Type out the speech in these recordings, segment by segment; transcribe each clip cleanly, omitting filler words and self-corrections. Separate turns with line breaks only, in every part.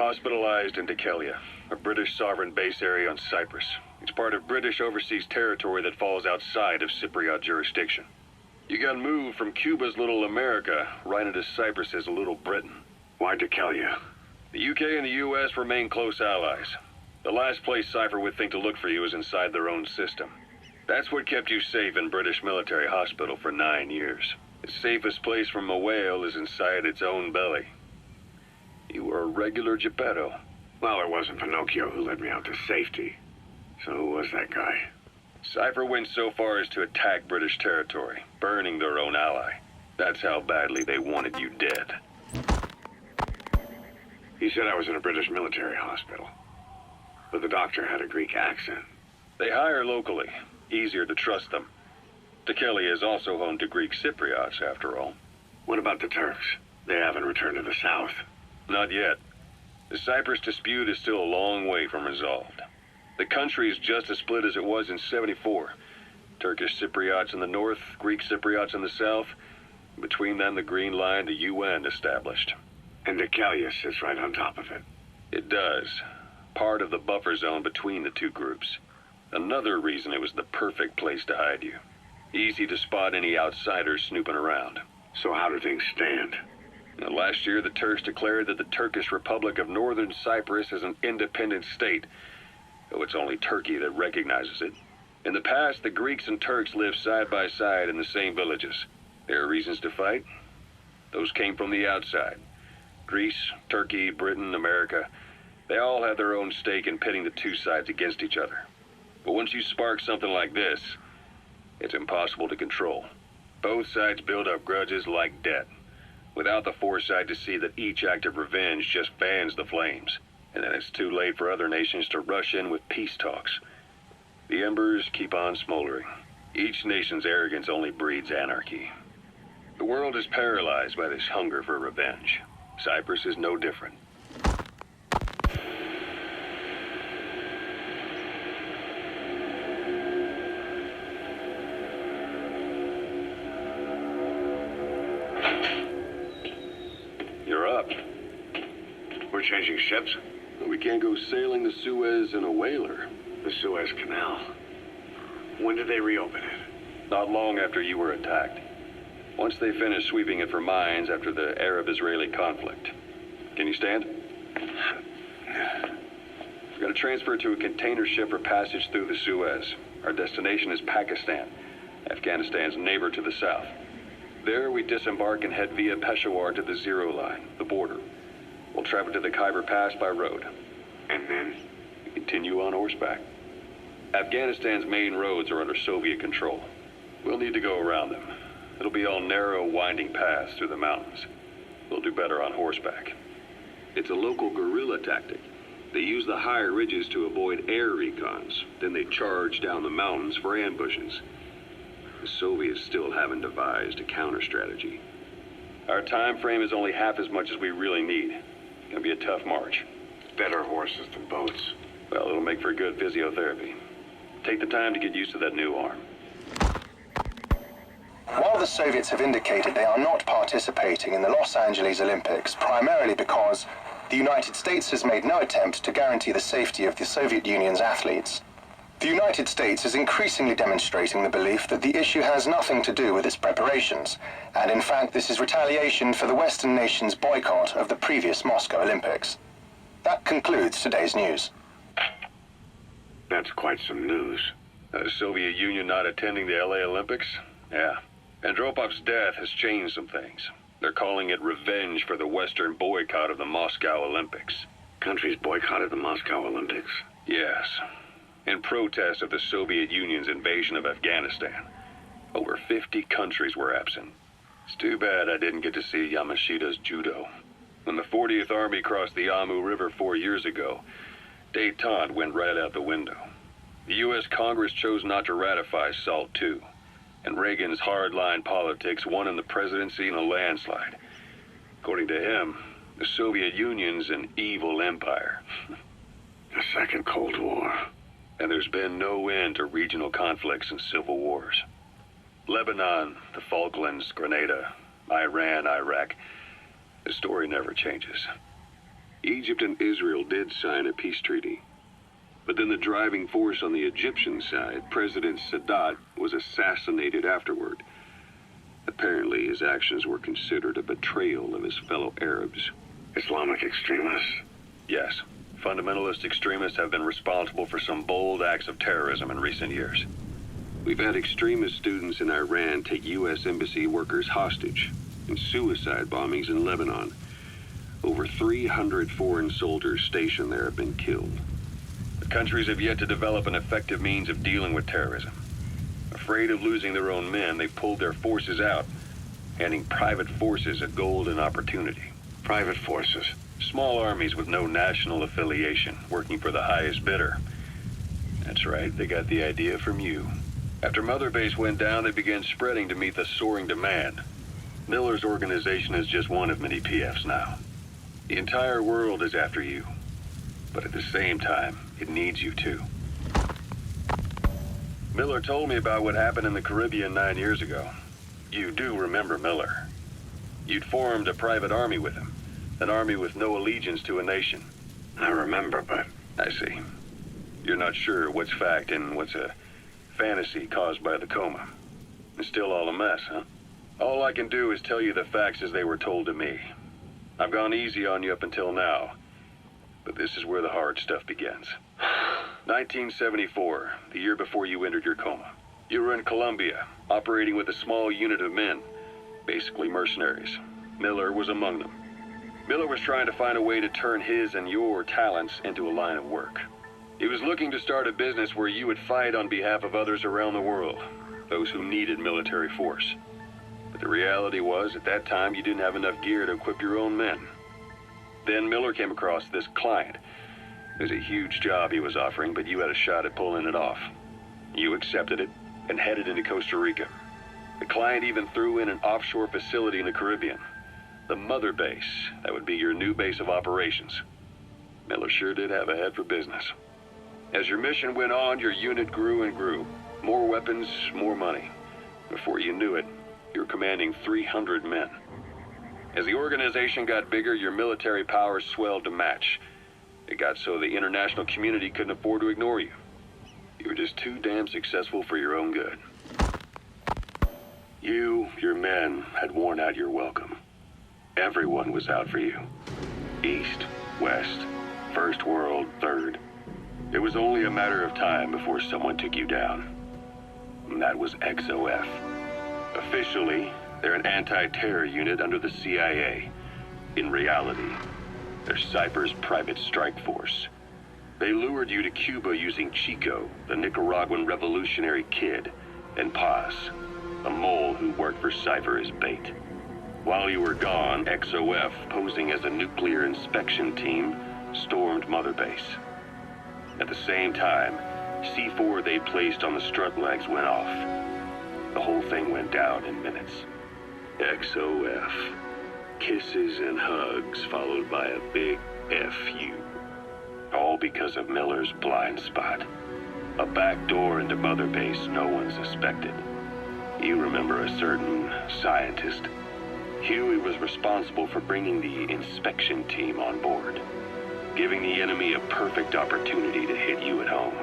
hospitalized in Dikelia, a British sovereign base area on Cyprus. It's part of British overseas territory that falls outside of Cypriot jurisdiction. You got moved from Cuba's Little America right into Cyprus's Little Britain.
Why Dikelia?
The UK and the US remain close allies. The last place Cypher would think to look for you is inside their own system. That's what kept you safe in British military hospital for 9 years. The safest place from a whale is inside its own belly. You were a regular Geppetto.
Well, it wasn't Pinocchio who led me out to safety. So who was that guy?
Cypher went so far as to attack British territory, burning their own ally. That's how badly they wanted you dead.
He said I was in a British military hospital. But the doctor had a Greek accent.
They hire locally. Easier to trust them. Dikelia is also home to Greek Cypriots, after all.
What about the Turks? They haven't returned to the south.
Not yet. The Cyprus dispute is still a long way from resolved. The country is just as split as it was in '74. Turkish Cypriots in the north, Greek Cypriots in the south. Between them, the Green Line, the UN established.
And Dikelia sits right on top of it.
It does. Part of the buffer zone between the two groups. Another reason it was the perfect place to hide you. Easy to spot any outsiders snooping around.
So how do things stand?
Now, last year, the Turks declared that the Turkish Republic of Northern Cyprus is an independent state, though it's only Turkey that recognizes it. In the past, the Greeks and Turks lived side by side in the same villages. There are reasons to fight. Those came from the outside. Greece, Turkey, Britain, America, they all had their own stake in pitting the two sides against each other. But once you spark something like this, it's impossible to control. Both sides build up grudges like debt, without the foresight to see that each act of revenge just fans the flames. And then it's too late for other nations to rush in with peace talks. The embers keep on smoldering. Each nation's arrogance only breeds anarchy. The world is paralyzed by this hunger for revenge. Cyprus is no different. You're up.
We're changing ships?
We can't go sailing the Suez in a whaler.
The Suez Canal. When did they reopen it?
Not long after you were attacked. Once they finished sweeping it for mines after the Arab-Israeli conflict. Can you stand? We're going to transfer to a container ship for passage through the Suez. Our destination is Pakistan, Afghanistan's neighbor to the south. There, we disembark and head via Peshawar to the Zero Line, the border. We'll travel to the Khyber Pass by road.
And then?
We continue on horseback. Afghanistan's main roads are under Soviet control. We'll need to go around them. It'll be all narrow, winding paths through the mountains. We'll do better on horseback. It's a local guerrilla tactic. They use the higher ridges to avoid air recons. Then they charge down the mountains for ambushes. The Soviets still haven't devised a counter-strategy. Our time frame is only half as much as we really need. It's gonna be a tough march.
Better horses than boats.
Well, it'll make for good physiotherapy. Take the time to get used to that new arm.
While the Soviets have indicated they are not participating in the Los Angeles Olympics, primarily because the United States has made no attempt to guarantee the safety of the Soviet Union's athletes, the United States is increasingly demonstrating the belief that the issue has nothing to do with its preparations, and in fact this is retaliation for the Western nations' boycott of the previous Moscow Olympics. That concludes today's news.
That's quite some news.
The Soviet Union not attending the LA Olympics? Yeah. Andropov's death has changed some things. They're calling it revenge for the Western boycott of the Moscow Olympics.
Countries boycotted the Moscow Olympics?
Yes. In protest of the Soviet Union's invasion of Afghanistan. Over 50 countries were absent. It's too bad I didn't get to see Yamashita's judo. When the 40th Army crossed the Amu River 4 years ago, détente went right out the window. The U.S. Congress chose not to ratify SALT II, and Reagan's hardline politics won him the presidency in a landslide. According to him, the Soviet Union's an evil empire.
The Second Cold War.
And there's been no end to regional conflicts and civil wars. Lebanon, the Falklands, Grenada, Iran, Iraq. The story never changes. Egypt and Israel did sign a peace treaty. But then the driving force on the Egyptian side, President Sadat, was assassinated afterward. Apparently, his actions were considered a betrayal of his fellow Arabs.
Islamic extremists?
Yes, fundamentalist extremists have been responsible for some bold acts of terrorism in recent years. We've had extremist students in Iran take U.S. embassy workers hostage, and suicide bombings in Lebanon. Over 300 foreign soldiers stationed there have been killed. The countries have yet to develop an effective means of dealing with terrorism. Afraid of losing their own men, they pulled their forces out, handing private forces a golden opportunity.
Private forces?
Small armies with no national affiliation, working for the highest bidder. That's right, they got the idea from you. After Mother Base went down, they began spreading to meet the soaring demand. Miller's organization is just one of many PFs now. The entire world is after you. But at the same time, it needs you too. Miller told me about what happened in the Caribbean 9 years ago. You do remember Miller. You'd formed a private army with him. An army with no allegiance to a nation.
I remember, but...
I see. You're not sure what's fact and what's a fantasy caused by the coma. It's still all a mess, huh? All I can do is tell you the facts as they were told to me. I've gone easy on you up until now, but this is where the hard stuff begins. 1974, the year before you entered your coma. You were in Colombia, operating with a small unit of men, basically mercenaries. Miller was among them. Miller was trying to find a way to turn his and your talents into a line of work. He was looking to start a business where you would fight on behalf of others around the world, those who needed military force. But the reality was, at that time, you didn't have enough gear to equip your own men. Then Miller came across this client. It was a huge job he was offering, but you had a shot at pulling it off. You accepted it and headed into Costa Rica. The client even threw in an offshore facility in the Caribbean. The Mother Base, that would be your new base of operations. Miller sure did have a head for business. As your mission went on, your unit grew and grew. More weapons, more money. Before you knew it, you were commanding 300 men. As the organization got bigger, your military powers swelled to match. It got so the international community couldn't afford to ignore you. You were just too damn successful for your own good. You, your men, had worn out your welcome. Everyone was out for you. East, West, First World, Third. It was only a matter of time before someone took you down. And that was XOF. Officially, they're an anti-terror unit under the CIA. In reality, they're Cypher's private strike force. They lured you to Cuba using Chico, the Nicaraguan revolutionary kid, and Paz, a mole who worked for Cypher as bait. While you were gone, XOF, posing as a nuclear inspection team, stormed Mother Base. At the same time, C4 they placed on the strut legs went off. The whole thing went down in minutes. XOF. Kisses and hugs followed by a big FU. All because of Miller's blind spot. A back door into Mother Base no one suspected. You remember a certain scientist. Huey was responsible for bringing the inspection team on board, giving the enemy a perfect opportunity to hit you at home.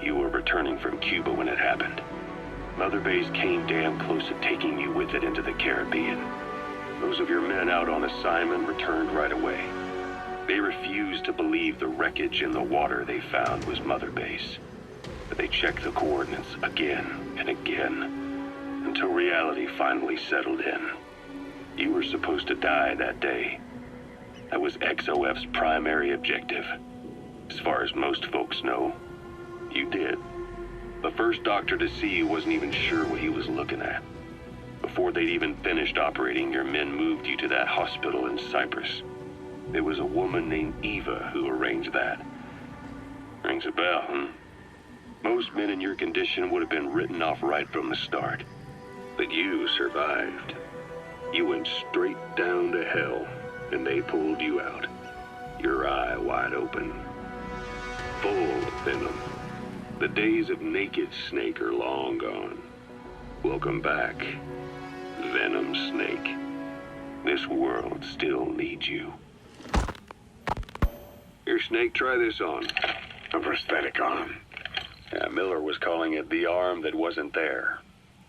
You were returning from Cuba when it happened. Mother Base came damn close to taking you with it into the Caribbean. Those of your men out on assignment returned right away. They refused to believe the wreckage in the water they found was Mother Base. But they checked the coordinates again and again, until reality finally settled in. You were supposed to die that day. That was XOF's primary objective. As far as most folks know, you did. The first doctor to see you wasn't even sure what he was looking at. Before they'd even finished operating, your men moved you to that hospital in Cyprus. It was a woman named Eva who arranged that. Rings a bell, huh? Most men in your condition would have been written off right from the start. But you survived. You went straight down to hell, and they pulled you out. Your eye wide open. Full of venom. The days of naked snake are long gone. Welcome back, Venom Snake. This world still needs you. Snake, try this on.
A prosthetic arm.
Yeah, Miller was calling it the arm that wasn't there.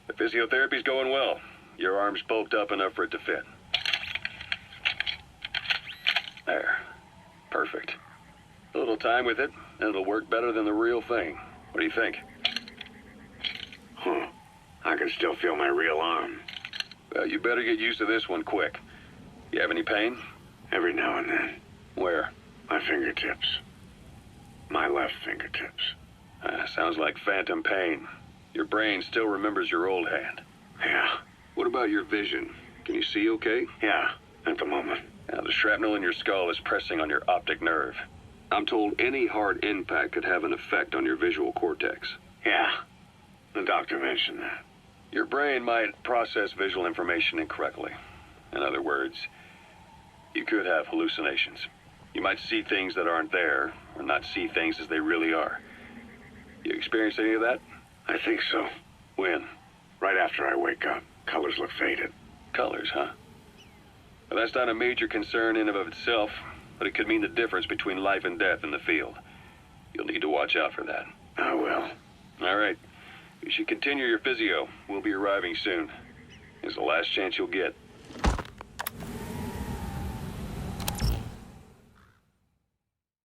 The physiotherapy's going well. Your arm's bulked up enough for it to fit. There. Perfect. A little time with it, and it'll work better than the real thing. What do you think?
Huh. I can still feel my real arm.
Well, you better get used to this one quick. You have any pain?
Every now and then.
Where?
My fingertips. My left fingertips.
Sounds like phantom pain. Your brain still remembers your old hand.
Yeah.
What about your vision? Can you see okay?
Yeah, at the moment.
Now, the shrapnel in your skull is pressing on your optic nerve. I'm told any hard impact could have an effect on your visual cortex.
Yeah. The doctor mentioned that.
Your brain might process visual information incorrectly. In other words, you could have hallucinations. You might see things that aren't there, or not see things as they really are. You experience any of that?
I think so.
When?
Right after I wake up. Colors look faded.
Colors, huh? Well, that's not a major concern in and of itself, but it could mean the difference between life and death in the field. You'll need to watch out for that.
I will.
All right. You should continue your physio. We'll be arriving soon. It's the last chance you'll get.